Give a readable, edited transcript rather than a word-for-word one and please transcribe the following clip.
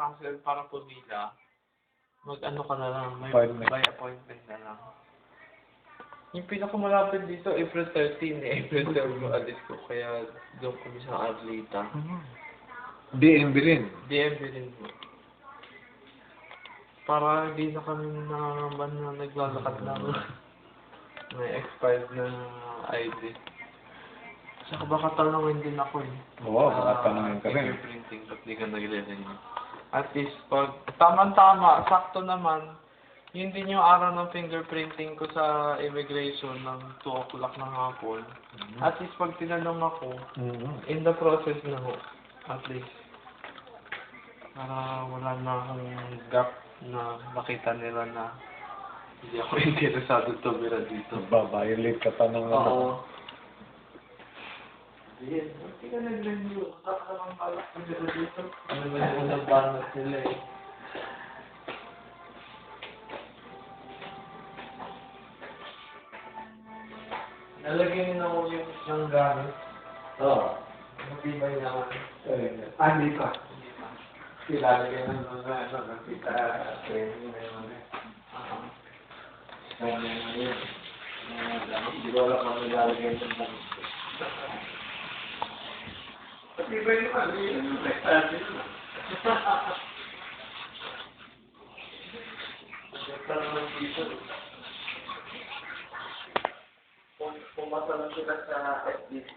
hassle para pumila, mag-ano ka na lang, may Appointment. by appointment na lang. Yung pinakamalapit dito, April 13 eh. April 12 alis ko, kaya doon kami sa Arlita. DMB rin. DMV rin po. Para hindi na kami nangangaban na naglalakad lang. May expired na ID. Saka baka tanongin din ako eh. Oo, baka tanongin ka rin. Fingerprinting, ba't di ka nagre-renew? At least pag tama-tama, sakto naman, yun din yung araw ng fingerprinting ko sa immigration ng 2 o'clock ng hapon. At least pag tinanong ako, in the process na ho, at least. Para wala na akong gap na makita nila na hindi ako interesado tumira dito. Babayolate ka pa ng Oo. Yan, hindi ka nag-renew. Saka naman balak tumira dito. Ano ba yung nabanat nila eh. Nalagyan na ako yung gamit. Oo. Matibay naman. Hindi pa. Ilalagay na mga nakita training na yun. Kaya na yun. Hindi ko alam kung ilalagay na yun. Matibay naman. Yun yung prestasi naman. Ito naman dito. Pumasa lang sila sa FDC.